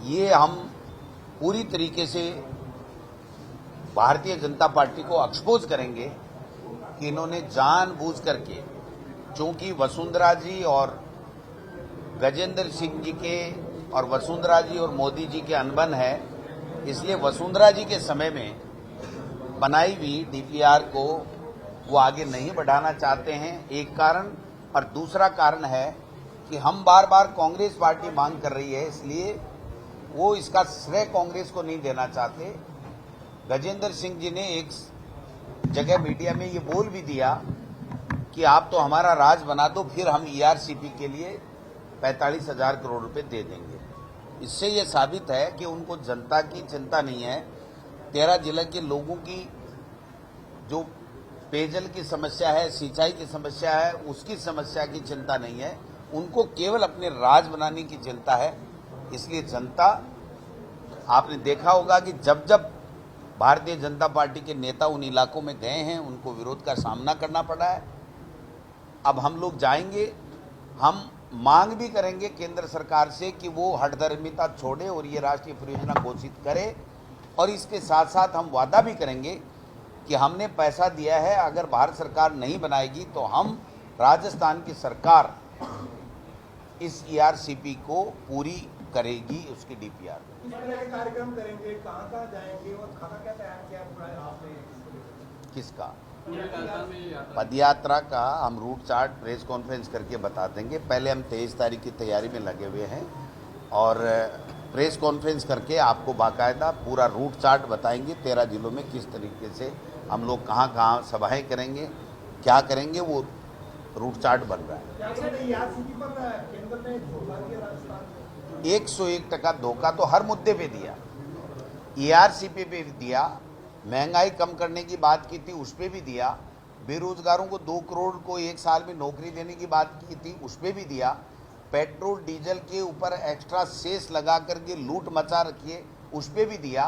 ये हम पूरी तरीके से भारतीय जनता पार्टी को एक्सपोज करेंगे कि इन्होंने जानबूझ करके, चूंकि वसुंधरा जी और गजेंद्र सिंह जी के और वसुंधरा जी और मोदी जी के अनबन है, इसलिए वसुंधरा जी के समय में बनाई हुई डीपीआर को वो आगे नहीं बढ़ाना चाहते हैं, एक कारण। और दूसरा कारण है कि हम बार बार कांग्रेस पार्टी मांग कर रही है, इसलिए वो इसका श्रेय कांग्रेस को नहीं देना चाहते। गजेंद्र सिंह जी ने एक जगह मीडिया में ये बोल भी दिया कि आप तो हमारा राज बना दो, फिर हम ईआरसीपी के लिए 45,000 करोड़ रुपए दे देंगे। इससे ये साबित है कि उनको जनता की चिंता नहीं है। 13 जिले के लोगों की जो पेयजल की समस्या है, सिंचाई की समस्या है, उसकी समस्या की चिंता नहीं है, उनको केवल अपने राज बनाने की चिंता है। इसलिए जनता, आपने देखा होगा कि जब जब भारतीय जनता पार्टी के नेता उन इलाकों में गए हैं, उनको विरोध का सामना करना पड़ा है। अब हम लोग जाएंगे, हम मांग भी करेंगे केंद्र सरकार से कि वो हठधर्मिता छोड़े और ये राष्ट्रीय परियोजना घोषित करे। और इसके साथ साथ हम वादा भी करेंगे कि हमने पैसा दिया है, अगर भारत सरकार नहीं बनाएगी तो हम राजस्थान की सरकार इस ईआरसीपी को पूरी करेगी, उसकी डीपीआर। किस तरह के कार्यक्रम करेंगे, कहाँ जाएंगे और खाना क्या तैयार किया पूरा आपने? किसका? पदयात्रा का हम रूट चार्ट प्रेस कॉन्फ्रेंस करके बता देंगे। पहले हम 23 तारीख की तैयारी में लगे हुए हैं और प्रेस कॉन्फ्रेंस करके आपको बाकायदा पूरा रूट चार्ट बताएंगे। 13 जिलों में किस तरीके से हम लोग कहाँ कहाँ सभाएं करेंगे, क्या करेंगे, वो रूट चार्ट बन रहा है। 101% धोखा तो हर मुद्दे पे दिया, ईआरसीपी पे भी दिया, महंगाई कम करने की बात की थी, उस पर भी दिया, बेरोजगारों को 2 करोड़ को एक साल में नौकरी देने की बात की थी, उस पर भी दिया, पेट्रोल डीजल के ऊपर एक्स्ट्रा सेस लगा करके लूट मचा रखिए, उस पर भी दिया,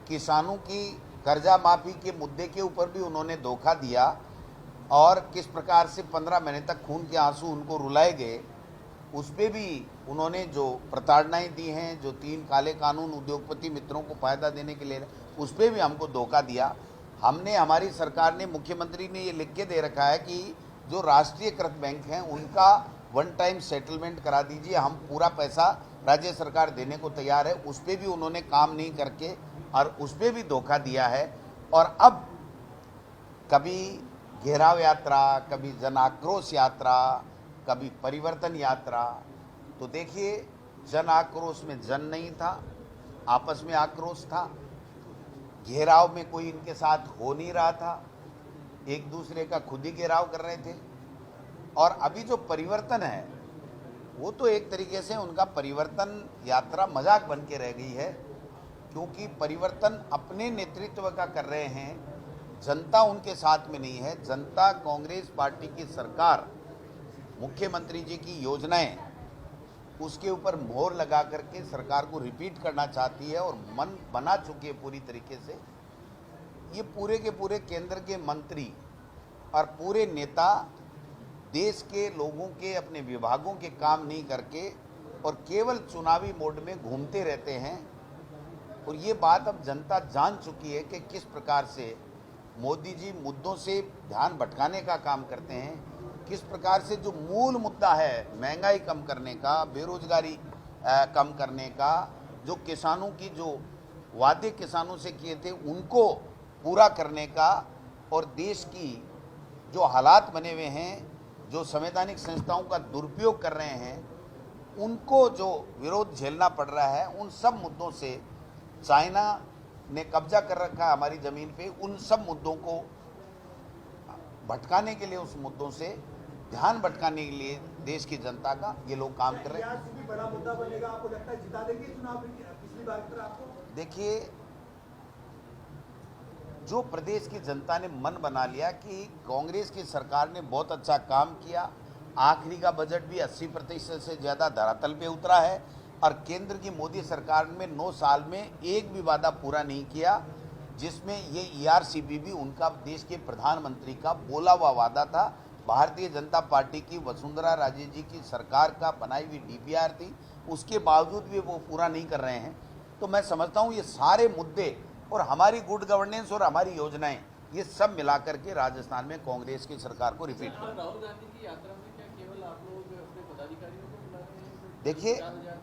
किसानों की कर्जा माफी के मुद्दे के ऊपर भी उन्होंने धोखा दिया, और किस प्रकार से 15 महीने तक खून के आंसू उनको रुलाए गए, उस पर भी उन्होंने जो प्रताड़नाएं दी हैं, जो 3 काले कानून उद्योगपति मित्रों को फायदा देने के लिए, उस पर भी हमको धोखा दिया। हमने, हमारी सरकार ने, मुख्यमंत्री ने ये लिख के दे रखा है कि जो राष्ट्रीयकृत बैंक हैं उनका वन टाइम सेटलमेंट करा दीजिए, हम पूरा पैसा राज्य सरकार देने को तैयार है। उस पर भी उन्होंने काम नहीं करके और उस पर भी धोखा दिया है। और अब कभी घेराव यात्रा, कभी जन आक्रोश यात्रा, कभी परिवर्तन यात्रा। तो देखिए, जन आक्रोश में जन नहीं था, आपस में आक्रोश था, घेराव में कोई इनके साथ हो नहीं रहा था, एक दूसरे का खुद ही घेराव कर रहे थे। और अभी जो परिवर्तन है वो तो एक तरीके से उनका परिवर्तन यात्रा मजाक बन के रह गई है, क्योंकि परिवर्तन अपने नेतृत्व का कर रहे हैं, जनता उनके साथ में नहीं है। जनता कांग्रेस पार्टी की सरकार, मुख्यमंत्री जी की योजनाएं, उसके ऊपर मोहर लगा करके सरकार को रिपीट करना चाहती है और मन बना चुकी है पूरी तरीके से। ये पूरे के पूरे केंद्र के मंत्री और पूरे नेता देश के लोगों के, अपने विभागों के काम नहीं करके और केवल चुनावी मोड में घूमते रहते हैं। और ये बात अब जनता जान चुकी है कि किस प्रकार से मोदी जी मुद्दों से ध्यान भटकाने का काम करते हैं, किस प्रकार से जो मूल मुद्दा है महंगाई कम करने का, बेरोजगारी कम करने का, जो किसानों की जो वादे किसानों से किए थे उनको पूरा करने का, और देश की जो हालात बने हुए हैं, जो संवैधानिक संस्थाओं का दुरुपयोग कर रहे हैं, उनको जो विरोध झेलना पड़ रहा है, उन सब मुद्दों से, चाइना ने कब्जा कर रखा है हमारी ज़मीन पे, उन सब मुद्दों को भटकाने के लिए, उस मुद्दों से ध्यान भटकाने के लिए देश की जनता का ये लोग काम कर रहे हैं। बड़ा मुद्दा बनेगा, आपको लगता है जिता देंगे चुनाव पिछली बार की तरह आपको? देखिए, जो प्रदेश की जनता ने मन बना लिया कि कांग्रेस की सरकार ने बहुत अच्छा काम किया, आखिरी का बजट भी 80% से ज़्यादा धरातल पे उतरा है, और केंद्र की मोदी सरकार में 9 साल में एक भी वादा पूरा नहीं किया, जिसमें ये ईआरसीपी भी उनका देश के प्रधानमंत्री का बोला हुआ वादा था। भारतीय जनता पार्टी की वसुंधरा राजे जी की सरकार का बनाई हुई डीपीआर थी, उसके बावजूद भी वो पूरा नहीं कर रहे हैं। तो मैं समझता हूँ ये सारे मुद्दे और हमारी गुड गवर्नेंस और हमारी योजनाएं, ये सब मिला करके राजस्थान में कांग्रेस की सरकार को रिपीट कर। राहुल गांधी की यात्रा में क्या केवल आप लोग अपने पदाधिकारियों को बुला रहे हैं? देखिए, 4,000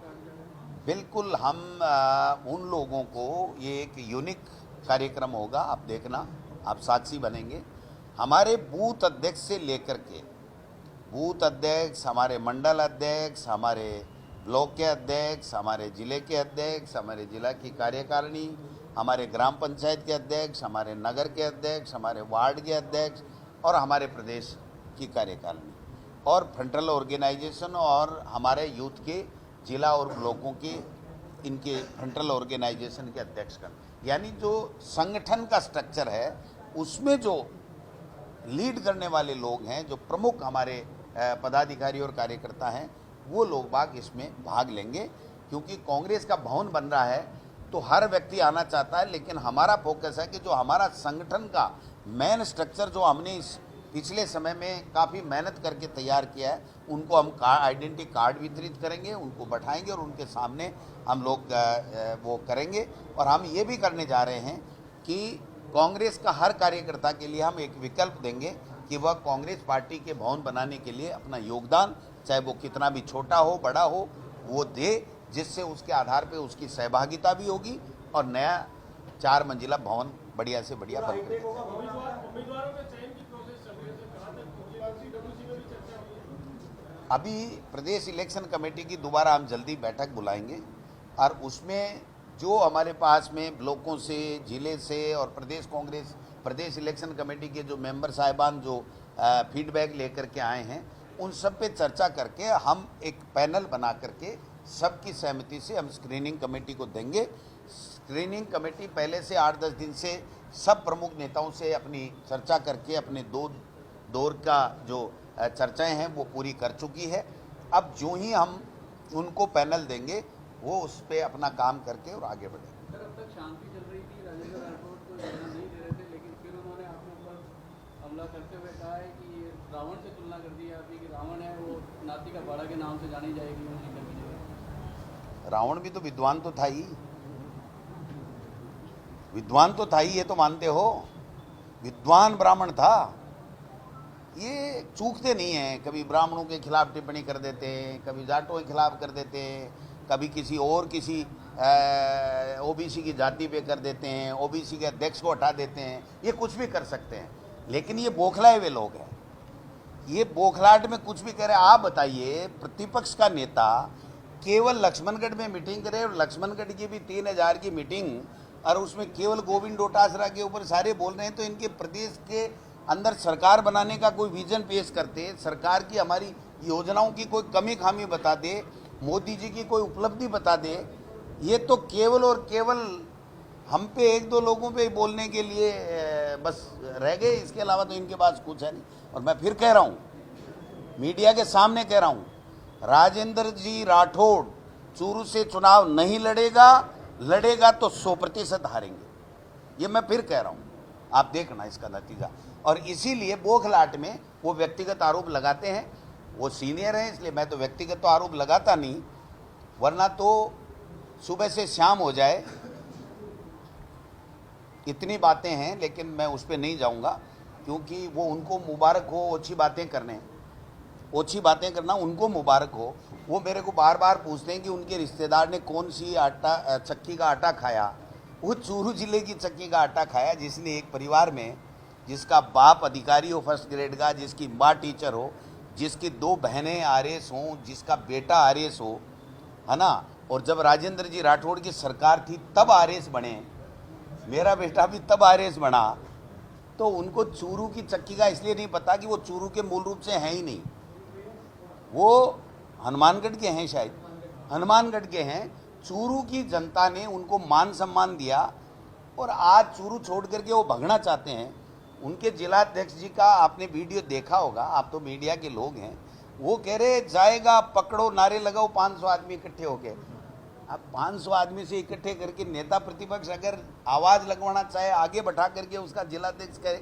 बिल्कुल हम उन लोगों को, ये एक यूनिक कार्यक्रम होगा, आप देखना, आप साक्षी बनेंगे। हमारे बूथ अध्यक्ष से लेकर के बूथ अध्यक्ष, हमारे मंडल अध्यक्ष, हमारे ब्लॉक के अध्यक्ष, हमारे जिले के अध्यक्ष, हमारे जिला की कार्यकारिणी, हमारे ग्राम पंचायत के अध्यक्ष, हमारे नगर के अध्यक्ष, हमारे वार्ड के अध्यक्ष और हमारे प्रदेश की कार्यकारिणी और फ्रंटल ऑर्गेनाइजेशन और हमारे यूथ के जिला और ब्लॉकों के इनके फ्रंटल ऑर्गेनाइजेशन के अध्यक्ष का, यानी जो संगठन का स्ट्रक्चर है उसमें जो लीड करने वाले लोग हैं, जो प्रमुख हमारे पदाधिकारी और कार्यकर्ता हैं, वो लोग बाग इसमें भाग लेंगे। क्योंकि कांग्रेस का भवन बन रहा है तो हर व्यक्ति आना चाहता है, लेकिन हमारा फोकस है कि जो हमारा संगठन का मेन स्ट्रक्चर जो हमने इस पिछले समय में काफ़ी मेहनत करके तैयार किया है, उनको हम आइडेंटिटी कार्ड वितरित करेंगे, उनको बैठाएंगे और उनके सामने हम लोग वो करेंगे। और हम ये भी करने जा रहे हैं कि कांग्रेस का हर कार्यकर्ता के लिए हम एक विकल्प देंगे कि वह कांग्रेस पार्टी के भवन बनाने के लिए अपना योगदान, चाहे वो कितना भी छोटा हो बड़ा हो, वो दे, जिससे उसके आधार पे उसकी सहभागिता भी होगी और नया 4 मंजिला भवन बढ़िया से बढ़िया बन कर। उम्मीदवारों के चयन की प्रोसेस चल रही है, कहाँ तक पहुंची? CWC में भी चर्चा हुई है। अभी प्रदेश इलेक्शन कमेटी की दोबारा हम जल्दी बैठक बुलाएंगे और उसमें जो हमारे पास में ब्लॉकों से, जिले से और प्रदेश कांग्रेस प्रदेश इलेक्शन कमेटी के जो मेंबर साहिबान जो फीडबैक लेकर के आए हैं, उन सब पे चर्चा करके हम एक पैनल बना करके सबकी सहमति से हम स्क्रीनिंग कमेटी को देंगे। स्क्रीनिंग कमेटी पहले से 8-10 दिन से सब प्रमुख नेताओं से अपनी चर्चा करके अपने 2 दौर का जो चर्चाएं हैं वो पूरी कर चुकी है। अब जो ही हम उनको पैनल देंगे वो उस पर अपना काम करके और आगे बढ़ेंगे। सर, अब तक शांति चल रही थी, राजेंद्र राठौड़ को जाना नहीं दे रहे थे, लेकिन फिर उन्होंने आपके ऊपर हमला करते हुए कहा है कि ये रावण से तुलना कर दी आपकी कि रावण है वो नाती का बाड़ा के नाम से जानी जाएगी उनकी जगह। रावण भी तो विद्वान तो था ही, विद्वान तो था ही, ये तो मानते हो, विद्वान ब्राह्मण था। ये चूकते नहीं हैं, कभी ब्राह्मणों के खिलाफ टिप्पणी कर देते हैं, कभी जाटों के खिलाफ कर देते हैं, कभी किसी ओबीसी की जाति पे कर देते हैं, ओबीसी के अध्यक्ष को हटा देते हैं, ये कुछ भी कर सकते हैं। लेकिन ये बौखलाए हुए लोग हैं, ये बौखलाहट में कुछ भी कह रहे हैं। आप बताइए, प्रतिपक्ष का नेता केवल लक्ष्मणगढ़ में मीटिंग करे और लक्ष्मणगढ़ की भी 3000 की मीटिंग, और उसमें केवल गोविंद डोटासरा के ऊपर सारे बोल रहे हैं। तो इनके प्रदेश के अंदर सरकार बनाने का कोई विजन पेश करते, सरकार की हमारी योजनाओं की कोई कमी खामी बता दे, मोदी जी की कोई उपलब्धि बता दे। ये तो केवल और केवल हम पे 1-2 लोगों पे बोलने के लिए बस रह गए, इसके अलावा तो इनके पास कुछ है नहीं। और मैं फिर कह रहा हूँ, मीडिया के सामने कह रहा हूँ, राजेंद्र जी राठौड़ चूरू से चुनाव नहीं लड़ेगा, लड़ेगा तो 100% हारेंगे। ये मैं फिर कह रहा हूँ, आप देखना इसका नतीजा। और इसीलिए बौखलाहट में वो व्यक्तिगत आरोप लगाते हैं। वो सीनियर हैं इसलिए, मैं तो व्यक्तिगत तो आरोप लगाता नहीं, वरना तो सुबह से शाम हो जाए, इतनी बातें हैं। लेकिन मैं उस पर नहीं जाऊंगा, क्योंकि वो उनको मुबारक हो ओछी बातें करने, ओछी बातें करना उनको मुबारक हो। वो मेरे को बार बार पूछते हैं कि उनके रिश्तेदार ने कौन सी चक्की का आटा खाया। वो चूरू जिले की चक्की का आटा खाया, जिसने एक परिवार में जिसका बाप अधिकारी हो फर्स्ट ग्रेड का, जिसकी माँ टीचर हो, जिसकी 2 बहनें आरएस हों, जिसका बेटा आरएस हो, है ना। और जब राजेंद्र जी राठौड़ की सरकार थी तब आरएस बने, मेरा बेटा भी तब आरएस बना। तो उनको चूरू की चक्की का इसलिए नहीं पता कि वो चूरू के मूल रूप से हैं ही नहीं, वो हनुमानगढ़ के हैं, शायद हनुमानगढ़ के हैं। चूरू की जनता ने उनको मान सम्मान दिया और आज चूरू छोड़ करके वो भगना चाहते हैं। उनके जिलाध्यक्ष जी का आपने वीडियो देखा होगा, आप तो मीडिया के लोग हैं, वो कह रहे जाएगा पकड़ो, नारे लगाओ 500 आदमी इकट्ठे होके। अब 500 आदमी से इकट्ठे करके नेता प्रतिपक्ष अगर आवाज़ लगवाना चाहे, आगे बैठा करके उसका जिलाध्यक्ष कहे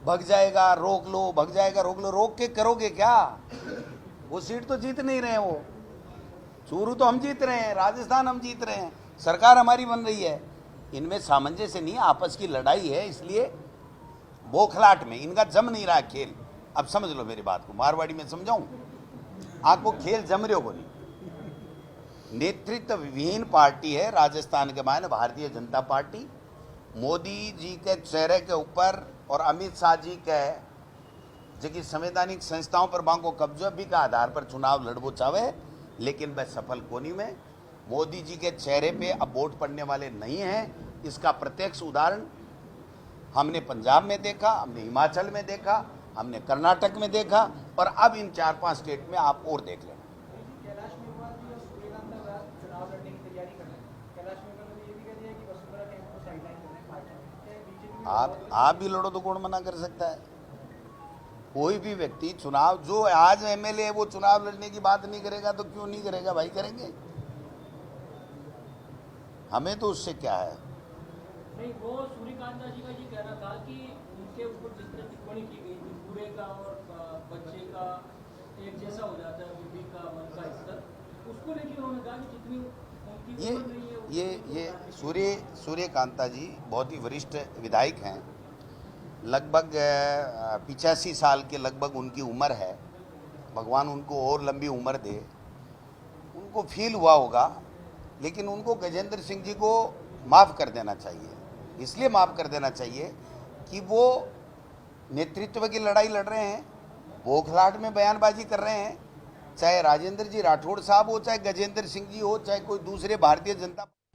भग जाएगा रोक लो, भग जाएगा रोक लो, रोक के करोगे क्या? वो सीट तो जीत नहीं रहे हैं। वो चूरू तो हम जीत रहे हैं, राजस्थान हम जीत रहे हैं, सरकार हमारी बन रही है। इनमें सामंजस्य नहीं, आपस की लड़ाई है, इसलिए बौखलाहट में इनका जम नहीं रहा खेल। अब समझ लो मेरी बात को, मारवाड़ी में समझाऊं आपको, खेल जम रहे हो नहीं। नेतृत्व विहीन पार्टी है राजस्थान के मायने भारतीय जनता पार्टी। मोदी जी के चेहरे के ऊपर और अमित शाह जी के जो संवैधानिक संस्थाओं पर मांगो कब्जा भी का आधार पर चुनाव लड़बो चाहे, लेकिन वह सफल कोनी में। मोदी जी के चेहरे पे अब वोट पड़ने वाले नहीं हैं। इसका प्रत्यक्ष उदाहरण हमने पंजाब में देखा, हमने हिमाचल में देखा, हमने कर्नाटक में देखा, और अब इन 4-5 स्टेट में आप और देख लें। कैलाश मेघवाल जी और सूर्यकांत का चुनाव लड़ने की तैयारी कर रहे हैं। कैलाश मेघवाल ने ये भी कह दिया कि वसुंधरा कैंप को साइडलाइन कर रहे हैं पार्टी। बीजेपी आप भी लड़ो तो कौन मना कर सकता है? कोई भी व्यक्ति चुनाव, जो आज एमएलए है वो चुनाव लड़ने की बात नहीं करेगा तो क्यों नहीं करेगा भाई? करेंगे, हमें तो उससे क्या है। नहीं, वो सूर्यकांत जी का ये कहना था कि उनके ऊपर जिस तरह टिप्पणी की गई थी, बूढ़े का और बच्चे का एक जैसा हो जाता है, बुद्धि का, मन का स्तर, उसको लेकर उन्होंने कहा कि जितनी उनकी उम्र नहीं है ये सूर्यकांता जी बहुत ही वरिष्ठ विधायक हैं, लगभग 85 साल के लगभग उनकी उम्र है। भगवान उनको और लंबी उम्र दे। उनको फील हुआ होगा, लेकिन उनको गजेंद्र सिंह जी को माफ़ कर देना चाहिए। इसलिए माफ़ कर देना चाहिए कि वो नेतृत्व की लड़ाई लड़ रहे हैं, बौखलाहट में बयानबाजी कर रहे हैं। चाहे राजेंद्र जी राठौड़ साहब हो, चाहे गजेंद्र सिंह जी हो, चाहे कोई दूसरे भारतीय जनता